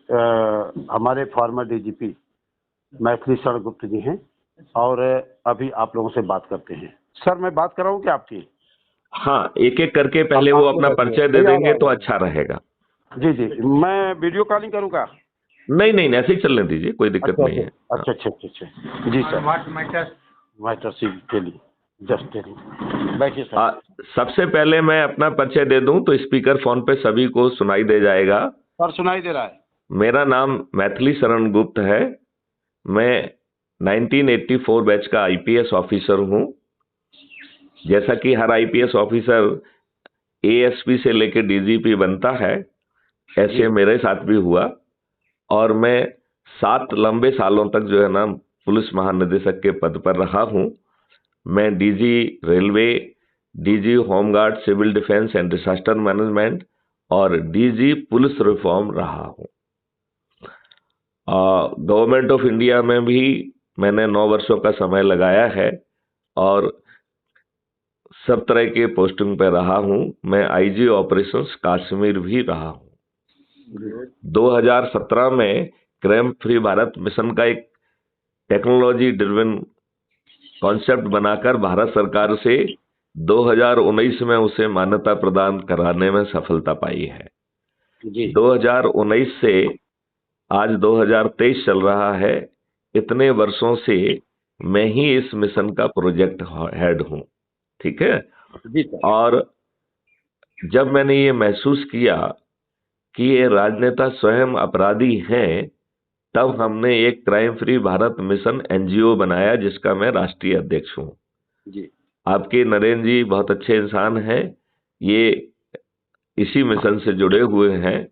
हमारे farmer DGP Maithili Sharan Gupt जी हैं और अभी आप लोगों से बात करते हैं। सर मैं बात कर रहा हूँ क्या आपकी? हाँ, एक एक करके पहले वो अपना परिचय दे देंगे तो अच्छा रहेगा। जी जी, मैं वीडियो कॉलिंग करूँगा? नहीं नहीं, ऐसे ही चलने दीजिए, कोई दिक्कत नहीं है। अच्छा अच्छा अच्छा अच्छा जी सर। मैटर के लिए जस्ट बैठिए सर। सबसे पहले मैं अपना परिचय दे दूं तो स्पीकर फोन पे सभी को सुनाई दे जाएगा। सर सुनाई दे रहा है। मेरा नाम मैथिली शरण गुप्त है। मैं 1984 बैच का आईपीएस ऑफिसर हूं। जैसा कि हर आईपीएस ऑफिसर एएसपी से लेकर डीजीपी बनता है, ऐसे मेरे साथ भी हुआ और मैं 7 लंबे सालों तक जो है ना पुलिस महानिदेशक के पद पर रहा हूं। मैं DG railway, DG home guard, civil defence and disaster management और डीजी पुलिस रिफॉर्म रहा हूं। गवर्नमेंट ऑफ इंडिया में भी मैंने 9 वर्षों का समय लगाया है और सब तरह के पोस्टिंग पे रहा हूं। मैं आईजी ऑपरेशंस कश्मीर भी रहा हूं। 2017 में क्राइम फ्री भारत मिशन का एक टेक्नोलॉजी ड्रिवन कॉन्सेप्ट बनाकर भारत सरकार से 2019 में उसे मान्यता प्रदान कराने में सफलता पाई है। 2019 से आज 2023 चल रहा है। इतने वर्षों से मैं ही इस मिशन का प्रोजेक्ट हेड हूं, ठीक है। और जब मैंने ये महसूस किया कि ये राजनेता स्वयं अपराधी हैं, तब हमने एक crime free Bharat mission NGO बनाया जिसका मैं राष्ट्रीय अध्यक्ष हूं। जी। आपके नरेंद्र जी बहुत अच्छे इंसान हैं, ये इसी मिशन से जुड़े हुए हैं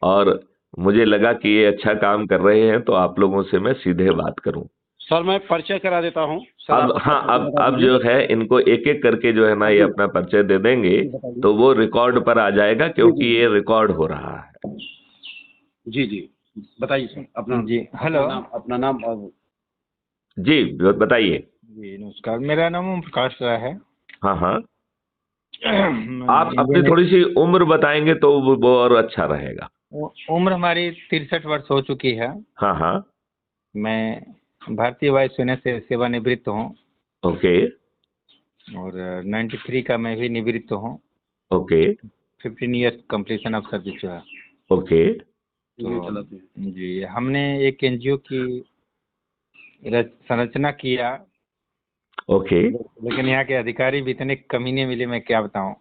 और मुझे लगा कि ये अच्छा काम कर रहे हैं तो आप लोगों से मैं सीधे बात करूं। सर मैं परिचय करा देता हूं। अब जो है इनको एक एक करके जो है ना ये अपना परिचय दे देंगे तो वो रिकॉर्ड पर आ जाएगा, क्योंकि ये रिकॉर्ड हो रहा है। जी जी बताइए सर अपना। जी हेलो, अपना नाम जी बताइए। जी नमस्कार, मेरा नाम ओम प्रकाश राय है। हाँ हाँ, आप अपनी थोड़ी सी उम्र बताएंगे तो वो और अच्छा रहेगा। उम्र हमारी 63 वर्ष हो चुकी है। हाँ हाँ, मैं भारतीय वायुसेना से सेवानिवृत्त हूँ। ओके। और 93 का मैं भी निवृत्त हूँ। Okay 15 years completion of service जो है। ओके। तो जी हमने एक एनजीओ की संरचना किया। ओके लेकिन यहाँ के अधिकारी भी इतने कमीने मिले, मैं क्या बताऊँ।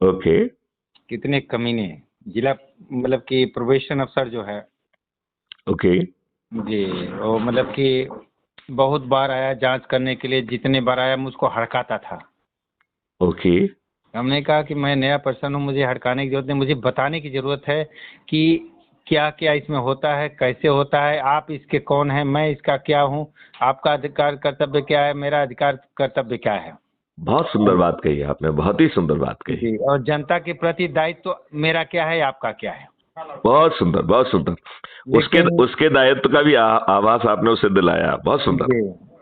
ओके। कितने कमीने, जिला मतलब कि प्रोबेशन अफसर जो है। ओके जी वो मतलब कि बहुत बार आया जांच करने के लिए, जितने बार आया मुझको हड़काता था। ओके। हमने कहा कि मैं नया पर्सन हूँ, मुझे हड़काने की जरूरत नहीं, मुझे बताने की जरूरत है कि क्या क्या इसमें होता है, कैसे होता है, आप इसके कौन हैं, मैं इसका क्या हूँ, आपका अधिकार कर्तव्य क्या है, मेरा अधिकार कर्तव्य क्या है। बहुत सुंदर बात कही आपने, बहुत ही सुंदर बात कही। जी, और जनता के प्रति दायित्व तो मेरा क्या है, आपका क्या है। बहुत सुंदर, बहुत सुंदर। उसके दायित्व का भी आभास आपने उसे दिलाया, बहुत सुंदर।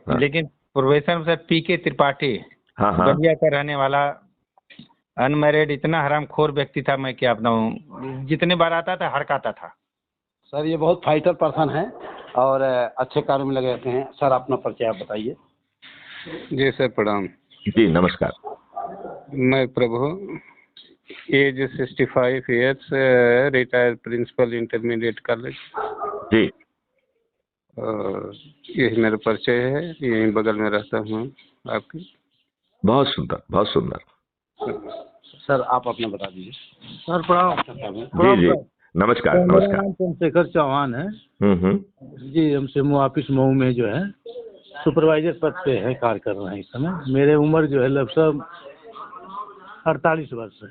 हाँ। लेकिन प्रोफेसर सर पीके त्रिपाठी, हाँ हाँ, बलिया का रहने वाला, अनमैरिड, इतना हरामखोर व्यक्ति था, मैं क्या बताऊं, जितने बार आता था हड़काता था। सर ये बहुत फाइटर पर्सन है और अच्छे कार्य में लगे रहते हैं। सर अपना परिचय आप बताइए। जी सर प्रणाम। जी नमस्कार। मैं Prabhu, age 65 years, retired principal intermediate college. जी। यही मेरा परिचय है, यहीं बगल में रहता हूँ आपकी। बहुत सुंदर, बहुत सुंदर। सर आप अपना बता दीजिए। सर प्रणाम। जी जी नमस्कार मेरा नमस्कार। नाम चंद्रशेखर चौहान है। हम्म। जी हम सिमो ऑफिस मऊ में जो है सुपरवाइजर पद पे है, कार्य कर रहे हैं इस समय। मेरे उम्र जो है लगभग 48 वर्ष है।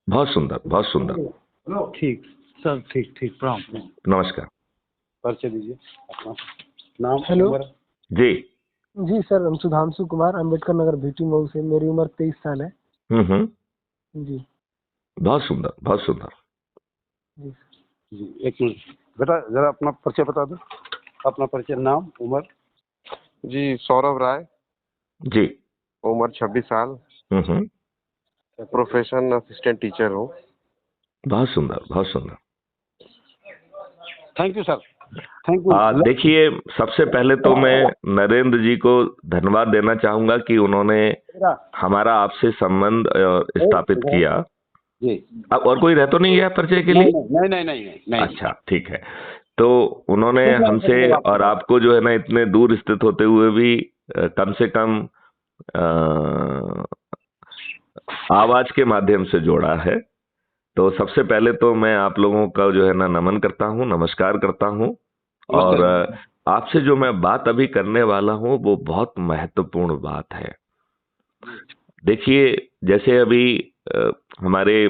बहुत सुंदर, बहुत सुंदर। ठीक सर, ठीक ठीक प्रणाम। नमस्कार। परिचय दीजिए अपना नाम। हेलो जी जी सर, हम सुधांशु कुमार, अम्बेडकर नगर भीटी मऊ से। मेरी उम्र 23 साल है। जी बहुत सुंदर, बहुत सुंदर। जी जी एक मिनट बेटा, जरा अपना परिचय बता दो। अपना परिचय, नाम, उम्र। जी सौरभ राय, जी। उम्र 26 साल, प्रोफेशन असिस्टेंट टीचर हूँ। बहुत सुंदर, बहुत सुंदर। Thank you sir, thank you. देखिए, सबसे पहले तो मैं नरेंद्र जी को धन्यवाद देना चाहूंगा कि उन्होंने हमारा आपसे संबंध स्थापित किया जी। अब और कोई रह तो नहीं गया परिचय के लिए? नहीं नहीं नहीं नहीं। अच्छा, ठीक है। तो उन्होंने हमसे और आपको जो है ना इतने दूर स्थित होते हुए भी कम से कम आवाज के माध्यम से जोड़ा है। तो सबसे पहले तो मैं आप लोगों का जो है ना नमन करता हूँ, नमस्कार करता हूँ। और आपसे जो मैं बात अभी करने वाला हूँ वो बहुत महत्वपूर्ण बात है। देखिए, जैसे अभी हमारे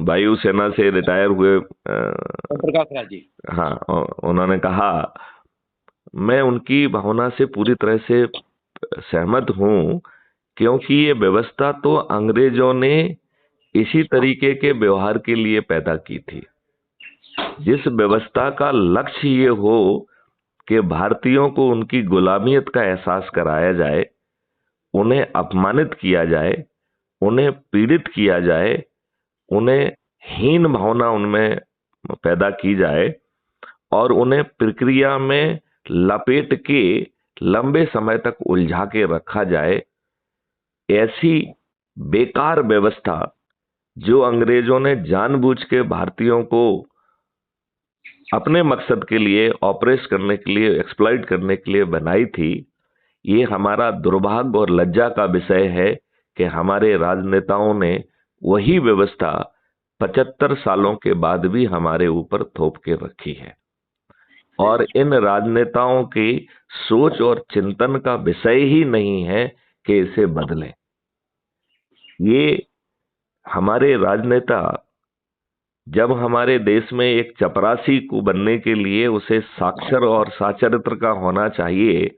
वायुसेना से रिटायर हुए प्रकाश राज जी, हाँ, उन्होंने कहा, मैं उनकी भावना से पूरी तरह से सहमत हूँ, क्योंकि ये व्यवस्था तो अंग्रेजों ने इसी तरीके के व्यवहार के लिए पैदा की थी। जिस व्यवस्था का लक्ष्य ये हो कि भारतीयों को उनकी गुलामियत का एहसास कराया जाए, उन्हें अपमानित किया जाए, उन्हें पीड़ित किया जाए, उन्हें हीन भावना उनमें पैदा की जाए और उन्हें प्रक्रिया में लपेट के लंबे समय तक उलझा के रखा जाए, ऐसी बेकार व्यवस्था जो अंग्रेजों ने जानबूझ के भारतीयों को अपने मकसद के लिए ऑपरेट करने के लिए, एक्सप्लॉइट करने के लिए बनाई थी, ये हमारा दुर्भाग्य और लज्जा का विषय है कि हमारे राजनेताओं ने वही व्यवस्था 75 सालों के बाद भी हमारे ऊपर थोप के रखी है। और इन राजनेताओं की सोच और चिंतन का विषय ही नहीं है कि इसे बदलें। ये हमारे राजनेता जब हमारे देश में एक चपरासी को बनने के लिए उसे साक्षर और साचरित्र का होना चाहिए,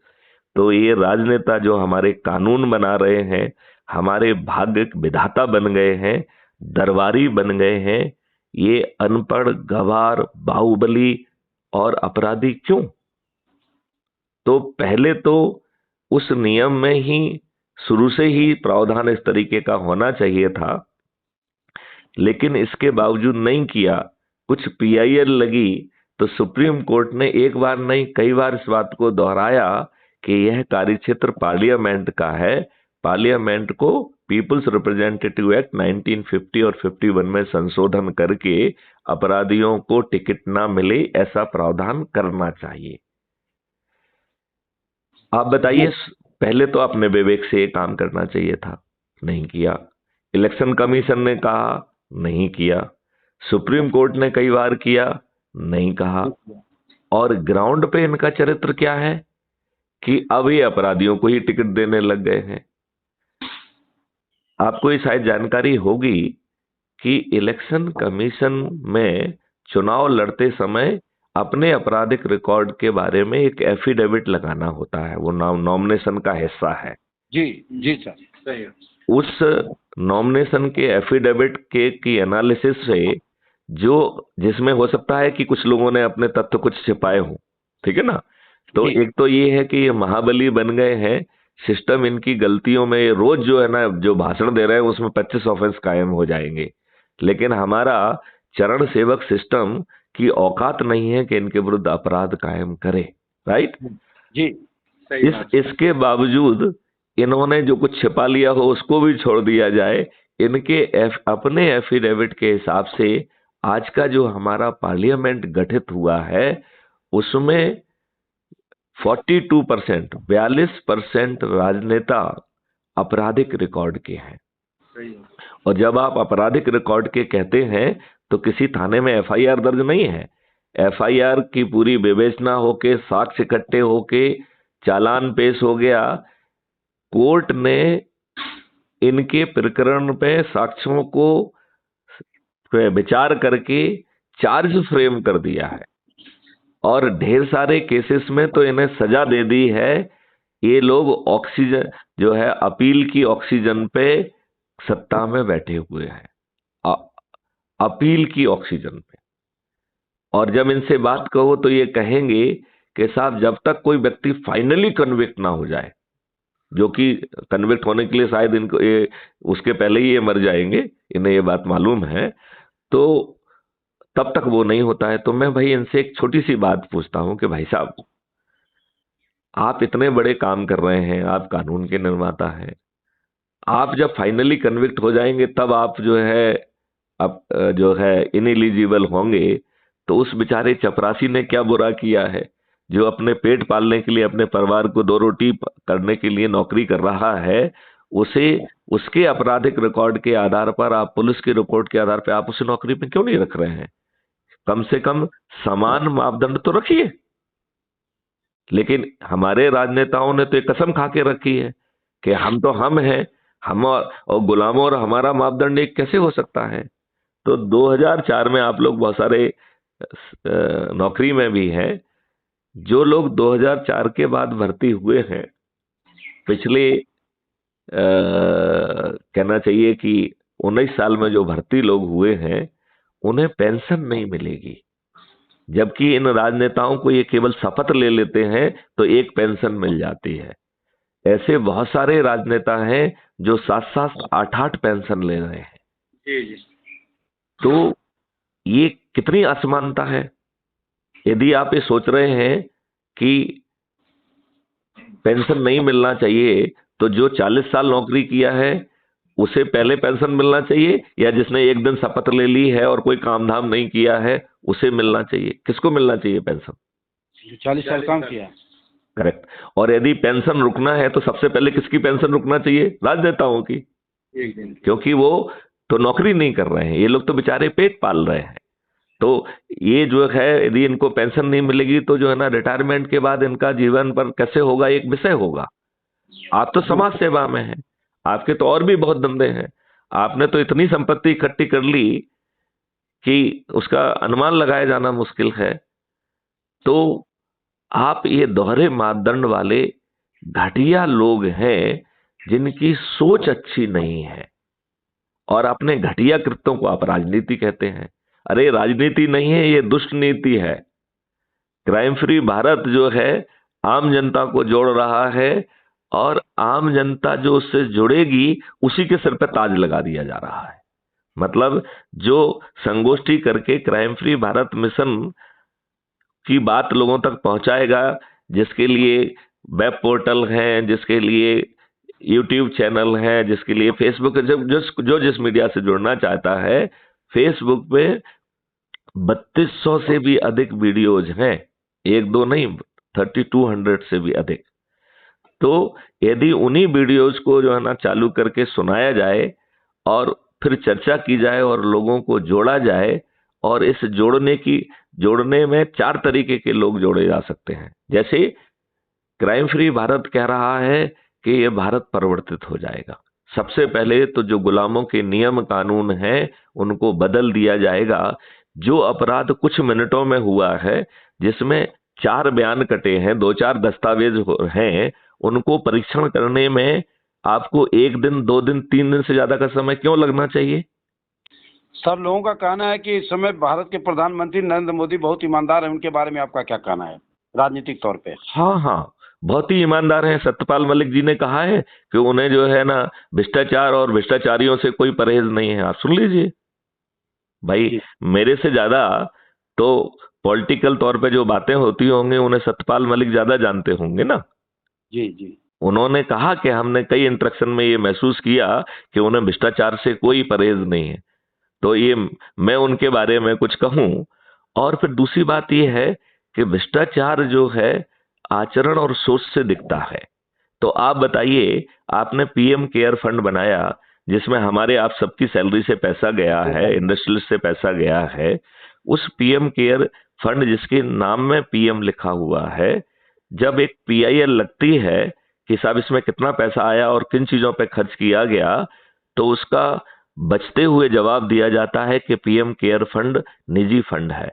तो ये राजनेता जो हमारे कानून बना रहे हैं, हमारे भाग्य विधाता बन गए हैं, दरबारी बन गए हैं, ये अनपढ़, गवार, बाहुबली और अपराधी क्यों? तो पहले तो उस नियम में ही शुरू से ही प्रावधान इस तरीके का होना चाहिए था, लेकिन इसके बावजूद नहीं किया। कुछ पीआईएल लगी तो सुप्रीम कोर्ट ने एक बार नहीं कई बार इस बात को दोहराया कि यह कार्यक्षेत्र पार्लियामेंट का है। पार्लियामेंट को पीपुल्स रिप्रेजेंटेटिव एक्ट 1950 और 51 में संशोधन करके अपराधियों को टिकट ना मिले ऐसा प्रावधान करना चाहिए। आप बताइए, पहले तो अपने विवेक से काम करना चाहिए था, नहीं किया। इलेक्शन कमीशन ने कहा, नहीं किया। सुप्रीम कोर्ट ने कई बार किया, नहीं कहा। और ग्राउंड पे इनका चरित्र क्या है कि अब ये अपराधियों को ही टिकट देने लग गए हैं। आपको ये शायद जानकारी होगी कि इलेक्शन कमीशन में चुनाव लड़ते समय अपने आपराधिक रिकॉर्ड के बारे में एक एफिडेविट लगाना होता है, वो नॉमिनेशन का हिस्सा है। जी जी सर, सही है। उस नॉमिनेशन के एफिडेविट की एनालिसिस से जिसमें हो सकता है कि कुछ लोगों ने अपने तथ्य कुछ छिपाए हों, ठीक है ना। तो एक तो ये है कि ये महाबली बन गए हैं, सिस्टम इनकी गलतियों में रोज जो है ना जो भाषण दे रहे हैं उसमें 25 ऑफेंस कायम हो जाएंगे, लेकिन हमारा चरण सेवक सिस्टम की औकात नहीं है कि इनके विरुद्ध अपराध कायम करे। राइट जी, इसके बावजूद इन्होंने जो कुछ छिपा लिया हो उसको भी छोड़ दिया जाए। इनके अपने एफिडेविट के हिसाब से आज का जो हमारा पार्लियामेंट गठित हुआ है उसमें 42% राजनेता आपराधिक रिकॉर्ड के हैं। और जब आप आपराधिक रिकॉर्ड के कहते हैं तो किसी थाने में एफआईआर दर्ज नहीं है। एफआईआर की पूरी विवेचना होके, साक्ष्य इकट्ठे होके, चालान पेश हो गया, कोर्ट ने इनके प्रकरण पे साक्ष्यों को विचार करके चार्ज फ्रेम कर दिया है और ढेर सारे केसेस में तो इन्हें सजा दे दी है। ये लोग ऑक्सीजन जो है अपील की ऑक्सीजन पे सत्ता में बैठे हुए हैं, अपील की ऑक्सीजन पे। और जब इनसे बात कहो तो ये कहेंगे कि साहब जब तक कोई व्यक्ति फाइनली कन्विक्ट ना हो जाए, जो कि कन्विक्ट होने के लिए शायद इनको उसके पहले ही ये मर जाएंगे, इन्हें ये बात मालूम है, तो तब तक वो नहीं होता है। तो मैं भाई इनसे एक छोटी सी बात पूछता हूं कि भाई साहब, आप इतने बड़े काम कर रहे हैं, आप कानून के निर्माता हैं, आप जब फाइनली कन्विक्ट हो जाएंगे तब आप जो है अब जो है इनएलिजिबल होंगे, तो उस बेचारे चपरासी ने क्या बुरा किया है जो अपने पेट पालने के लिए, अपने परिवार को दो रोटी करने के लिए नौकरी कर रहा है, उसे उसके आपराधिक रिकॉर्ड के आधार पर, आप पुलिस की रिपोर्ट के आधार पर आप उसे नौकरी पे क्यों नहीं रख रहे हैं? कम से कम समान मापदंड तो रखिए। लेकिन हमारे राजनेताओं ने तो एक कसम खा के रखी है कि हम तो हम हैं, हम और गुलामों और हमारा मापदंड एक कैसे हो सकता है? तो 2004 में आप लोग बहुत सारे नौकरी में भी हैं। जो लोग 2004 के बाद भर्ती हुए हैं, पिछले कहना चाहिए कि 19 साल में जो भर्ती लोग हुए हैं, उन्हें पेंशन नहीं मिलेगी, जबकि इन राजनेताओं को ये केवल शपथ ले लेते हैं तो एक पेंशन मिल जाती है। ऐसे बहुत सारे राजनेता हैं जो 7-7, 8-8 पेंशन ले रहे हैं। जी जी। तो ये कितनी असमानता है। यदि आप ये सोच रहे हैं कि पेंशन नहीं मिलना चाहिए, तो जो 40 साल नौकरी किया है उसे पहले पेंशन मिलना चाहिए, या जिसने एक दिन शपथ ले ली है और कोई काम धाम नहीं किया है उसे मिलना चाहिए? किसको मिलना चाहिए पेंशन? 40 साल काम किया। करेक्ट। और यदि पेंशन रुकना है तो सबसे पहले किसकी पेंशन रुकना चाहिए? राजनेताओं की, एक दिन। क्योंकि वो तो नौकरी नहीं कर रहे हैं, ये लोग तो बेचारे पेट पाल रहे हैं। तो ये जो है, यदि इनको पेंशन नहीं मिलेगी तो जो है ना, रिटायरमेंट के बाद इनका जीवन पर कैसे होगा, एक विषय होगा। आप तो समाज सेवा में हैं, आपके तो और भी बहुत धंधे हैं, आपने तो इतनी संपत्ति इकट्ठी कर ली कि उसका अनुमान लगाया जाना मुश्किल है। तो आप ये दोहरे मापदंड वाले घटिया लोग हैं जिनकी सोच अच्छी नहीं है, और अपने घटिया कृत्यों को आप राजनीति कहते हैं। अरे राजनीति नहीं है, ये दुष्ट नीति है। क्राइम फ्री भारत जो है आम जनता को जोड़ रहा है, और आम जनता जो उससे जुड़ेगी उसी के सिर पे ताज लगा दिया जा रहा है। मतलब जो संगोष्ठी करके क्राइम फ्री भारत मिशन की बात लोगों तक पहुंचाएगा, जिसके लिए वेब पोर्टल हैं, जिसके लिए यूट्यूब चैनल है, जिसके लिए फेसबुक, जो जिस मीडिया से जुड़ना चाहता है, फेसबुक पे 3200 से भी अधिक वीडियोज हैं, एक दो नहीं, 3200 से भी अधिक। तो यदि उन्हीं वीडियोज को जो है ना चालू करके सुनाया जाए और फिर चर्चा की जाए और लोगों को जोड़ा जाए, और इस जोड़ने में 4 तरीके के लोग जोड़े जा सकते हैं। जैसे क्राइम फ्री भारत कह रहा है कि ये भारत परिवर्तित हो जाएगा। सबसे पहले तो जो गुलामों के नियम कानून हैं उनको बदल दिया जाएगा। जो अपराध कुछ मिनटों में हुआ है, जिसमें 4 बयान कटे हैं, 2-4 दस्तावेज हैं, उनको परीक्षण करने में आपको 1 दिन, 2 दिन, 3 दिन से ज्यादा का समय क्यों लगना चाहिए? सर, लोगों का कहना है कि इस समय भारत के प्रधानमंत्री नरेंद्र मोदी बहुत ईमानदार हैं, उनके बारे में आपका क्या कहना है राजनीतिक तौर पे? हाँ, बहुत ही ईमानदार हैं। सत्यपाल मलिक जी ने कहा है कि उन्हें जो है ना भ्रष्टाचार और भ्रष्टाचारियों से कोई परहेज नहीं है। आप सुन लीजिए भाई, मेरे से ज्यादा तो पॉलिटिकल तौर पे जो बातें होती होंगी उन्हें सत्यपाल मलिक ज्यादा जानते होंगे ना। जी जी। उन्होंने कहा कि हमने कई इंटरेक्शन में ये महसूस किया कि उन्हें भ्रष्टाचार से कोई परहेज नहीं है। तो ये मैं उनके बारे में कुछ कहूं। और फिर दूसरी बात ये है कि भ्रष्टाचार जो है आचरण और सोच से दिखता है। तो आप बताइए, आपने पीएम केयर फंड बनाया जिसमें हमारे आप सबकी सैलरी से पैसा गया है, इंडस्ट्रियल से पैसा गया है। उस पीएम केयर फंड जिसके नाम में पीएम लिखा हुआ है, जब एक पीआईएल लगती है कि साहब इसमें कितना पैसा आया और किन चीजों पे खर्च किया गया, तो उसका बचते हुए जवाब दिया जाता है कि पीएम केयर फंड निजी फंड है।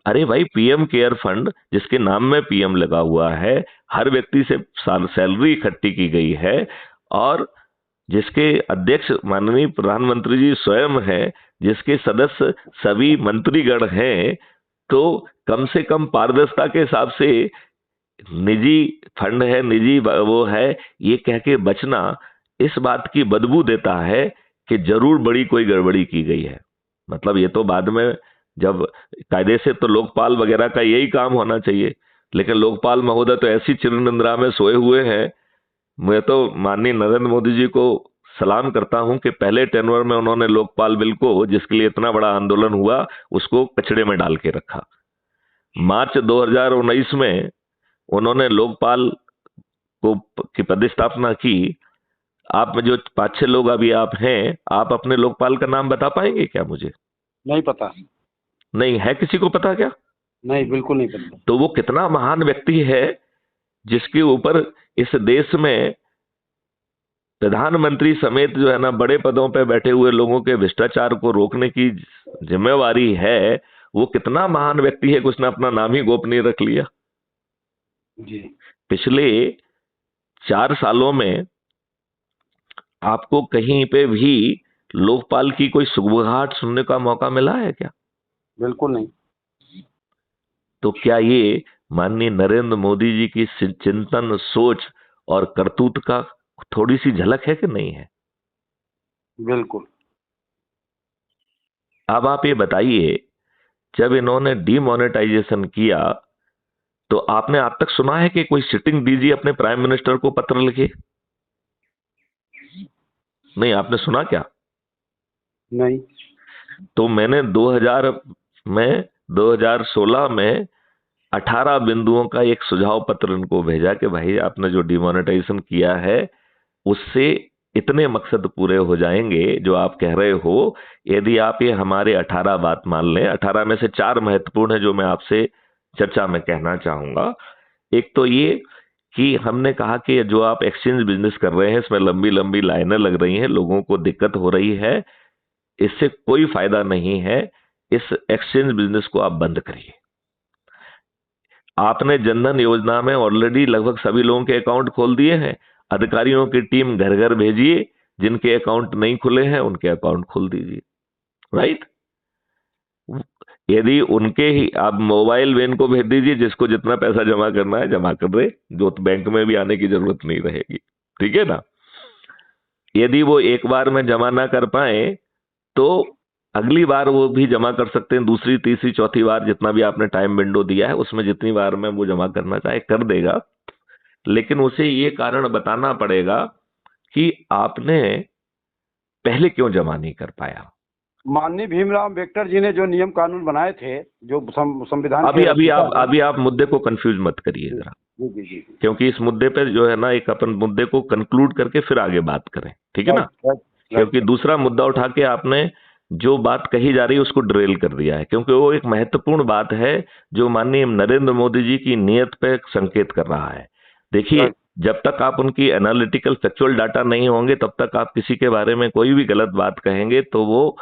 अरे भाई, पीएम केयर फंड जिसके नाम में पीएम लगा हुआ है, हर व्यक्ति से सैलरी इकट्ठी की गई है, और जिसके अध्यक्ष माननीय प्रधानमंत्री जी स्वयं हैं, जिसके सदस्य सभी मंत्रीगण हैं, तो कम से कम पारदर्शिता के हिसाब से निजी फंड है, निजी वो है, ये कह के बचना इस बात की बदबू देता है कि जरूर बड़ी कोई गड़बड़ी की गई है। मतलब ये तो बाद में जब कायदे से तो लोकपाल वगैरह का यही काम होना चाहिए, लेकिन लोकपाल महोदय तो ऐसी चिरनिंद्रा में सोए हुए हैं। मैं तो माननीय नरेंद्र मोदी जी को सलाम करता हूं कि पहले टेनवर में उन्होंने लोकपाल बिल को, जिसके लिए इतना बड़ा आंदोलन हुआ, उसको कचड़े में डाल के रखा। मार्च 2019 में उन्होंने लोकपाल को की प्रतिस्थापना की। आप में जो 5-6 लोग अभी आप हैं, आप अपने लोकपाल का नाम बता पाएंगे क्या मुझे? नहीं पता। नहीं है, किसी को पता क्या? नहीं, बिल्कुल नहीं पता। तो वो कितना महान व्यक्ति है जिसके ऊपर इस देश में प्रधानमंत्री समेत जो है ना बड़े पदों पे बैठे हुए लोगों के भ्रष्टाचार को रोकने की जिम्मेवारी है। वो कितना महान व्यक्ति है कि उसने अपना नाम ही गोपनीय रख लिया। जी। पिछले 4 सालों में आपको कहीं पे भी लोकपाल की कोई सुगबुगाहट सुनने का मौका मिला है क्या? बिल्कुल नहीं। तो क्या ये माननीय नरेंद्र मोदी जी की चिंतन, सोच और करतूत का थोड़ी सी झलक है कि नहीं है? बिल्कुल। अब आप ये बताइए, जब इन्होंने डीमोनेटाइजेशन किया तो आपने आज तक सुना है कि कोई सिटिंग डीजी अपने प्राइम मिनिस्टर को पत्र लिखे? नहीं, आपने सुना क्या? नहीं। तो मैंने 2016 में 18 बिंदुओं का एक सुझाव पत्र इनको भेजा कि भाई आपने जो डिमोनेटाइजेशन किया है उससे इतने मकसद पूरे हो जाएंगे जो आप कह रहे हो, यदि आप ये हमारे 18 बात मान लें। 18 में से 4 महत्वपूर्ण है जो मैं आपसे चर्चा में कहना चाहूंगा। एक तो ये कि हमने कहा कि जो आप एक्सचेंज बिजनेस कर रहे हैं इसमें लंबी लंबी लाइनें लग रही हैं, लोगों को दिक्कत हो रही है, इससे कोई फायदा नहीं है, इस एक्सचेंज बिजनेस को आप बंद करिए। आपने जनधन योजना में ऑलरेडी लगभग सभी लोगों के अकाउंट खोल दिए हैं। अधिकारियों की टीम घर घर भेजिए, जिनके अकाउंट नहीं खुले हैं उनके अकाउंट खोल दीजिए। राइट? यदि उनके ही आप मोबाइल वैन को भेज दीजिए, जिसको जितना पैसा जमा करना है जमा कर दे, जो बैंक में भी आने की जरूरत नहीं रहेगी। ठीक है ना? यदि वो एक बार में जमा ना कर पाए तो अगली बार वो भी जमा कर सकते हैं, दूसरी, तीसरी, चौथी बार, जितना भी आपने टाइम विंडो दिया है उसमें जितनी बार में वो जमा करना चाहे कर देगा। लेकिन उसे ये कारण बताना पड़ेगा कि आपने पहले क्यों जमा नहीं कर पाया। माननीय भीमराव अम्बेडकर जी ने जो नियम कानून बनाए थे, जो संविधान अभी आप मुद्दे को कंफ्यूज मत करिए जरा, क्योंकि इस मुद्दे पे जो है ना एक अपन मुद्दे को कंक्लूड करके फिर आगे बात करें। ठीक है ना? क्योंकि दूसरा मुद्दा उठा के आपने जो बात कही जा रही है उसको ड्रेल कर दिया है, क्योंकि वो एक महत्वपूर्ण बात है जो माननीय नरेंद्र मोदी जी की नीयत पे संकेत कर रहा है। देखिए, जब तक आप उनकी एनालिटिकल फैक्चुअल डाटा नहीं होंगे तब तक आप किसी के बारे में कोई भी गलत बात कहेंगे तो वो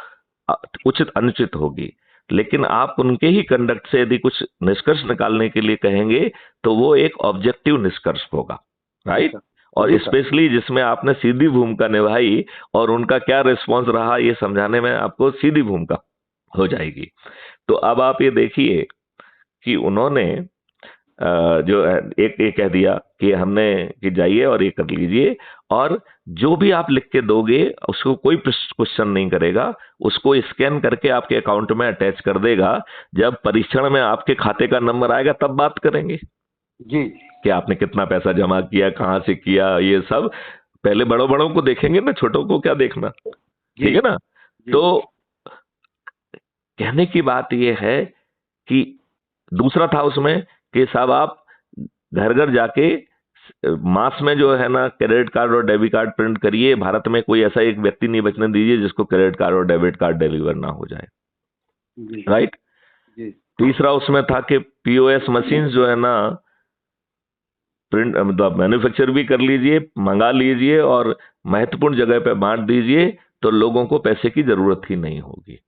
उचित अनुचित होगी। लेकिन आप उनके ही कंडक्ट से यदि कुछ निष्कर्ष निकालने के लिए कहेंगे तो वो एक ऑब्जेक्टिव निष्कर्ष होगा। राइट? और स्पेशली जिसमें आपने सीधी भूमिका निभाई और उनका क्या रिस्पॉन्स रहा ये समझाने में आपको सीधी भूमिका हो जाएगी। तो अब आप ये देखिए कि उन्होंने जो एक कह दिया कि हमने कि जाइए और ये कर लीजिए, और जो भी आप लिख के दोगे उसको कोई क्वेश्चन नहीं करेगा, उसको स्कैन करके आपके अकाउंट में अटैच कर देगा। जब परीक्षण में आपके खाते का नंबर आएगा तब बात करेंगे जी कि आपने कितना पैसा जमा किया, कहां से किया, ये सब। पहले बड़ों बड़ों को देखेंगे ना, छोटों को क्या देखना। ठीक है ना? तो कहने की बात यह है कि दूसरा था उसमें कि साहब आप घर घर जाके मास में जो है ना क्रेडिट कार्ड और डेबिट कार्ड प्रिंट करिए। भारत में कोई ऐसा एक व्यक्ति नहीं बचने दीजिए जिसको क्रेडिट कार्ड और डेबिट कार्ड डिलीवर ना हो जाए। राइट? तीसरा उसमें था कि पीओएस मशीन जो है ना प्रिंट मतलब मैन्युफैक्चर भी कर लीजिए, मंगा लीजिए और महत्वपूर्ण जगह पे बांट दीजिए तो लोगों को पैसे की जरूरत ही नहीं होगी।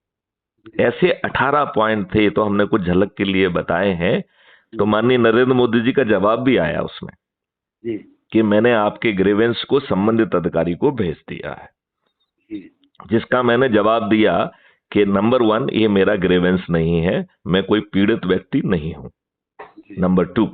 ऐसे 18 पॉइंट थे, तो हमने कुछ झलक के लिए बताए हैं। तो माननीय नरेंद्र मोदी जी का जवाब भी आया उसमें कि मैंने आपके ग्रीवेंस को संबंधित अधिकारी को भेज दिया है, जिसका मैंने जवाब दिया कि नंबर 1, ये मेरा ग्रीवेंस नहीं है, मैं कोई पीड़ित व्यक्ति नहीं हूं। नंबर 2,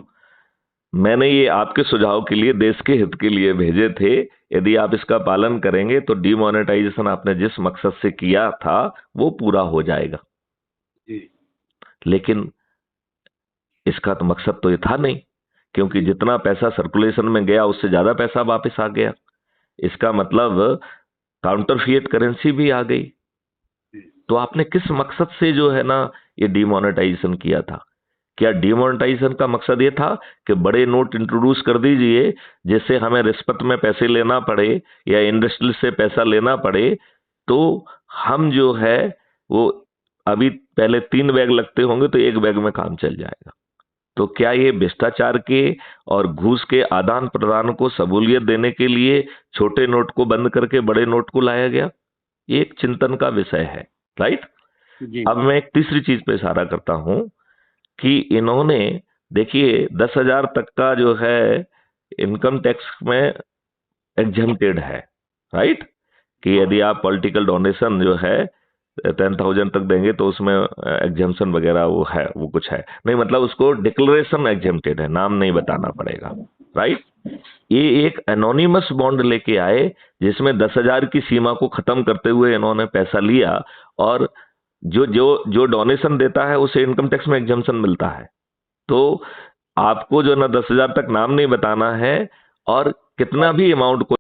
मैंने ये आपके सुझाव के लिए, देश के हित के लिए भेजे थे। यदि आप इसका पालन करेंगे तो डीमोनेटाइजेशन आपने जिस मकसद से किया था वो पूरा हो जाएगा। लेकिन इसका तो मकसद तो ये था नहीं, क्योंकि जितना पैसा सर्कुलेशन में गया उससे ज्यादा पैसा वापस आ गया। इसका मतलब काउंटरफिएट करेंसी भी आ गई। तो आपने किस मकसद से जो है ना ये डिमोनेटाइजेशन किया था? क्या डिमोनेटाइजेशन का मकसद ये था कि बड़े नोट इंट्रोड्यूस कर दीजिए जिससे हमें रिश्वत में पैसे लेना पड़े या इंडस्ट्री से पैसा लेना पड़े, तो हम जो है वो अभी पहले 3 बैग लगते होंगे तो 1 बैग में काम चल जाएगा? तो क्या ये भ्रष्टाचार के और घूस के आदान प्रदान को सबूलियत देने के लिए छोटे नोट को बंद करके बड़े नोट को लाया गया? ये एक चिंतन का विषय है, राइट? अब मैं एक तीसरी चीज पे इशारा करता हूं कि इन्होंने, देखिए 10,000 तक का जो है इनकम टैक्स में एग्जेम्प्टेड है, राइट? कि यदि आप पॉलिटिकल डोनेशन जो है 10,000 तक देंगे तो उसमें एग्जेम्पशन वगैरह वो है, वो कुछ है नहीं, मतलब उसको डिक्लेरेशन एग्जेम्प्टेड है, नाम नहीं बताना पड़ेगा, राइट? ये एक एनोनिमस बॉन्ड लेके आए जिसमें 10,000 की सीमा को खत्म करते हुए इन्होंने पैसा लिया, और जो जो जो डोनेशन देता है उसे इनकम टैक्स में एग्जेम्पशन मिलता है। तो आपको जो ना 10,000 तक नाम नहीं बताना है, और कितना भी अमाउंट को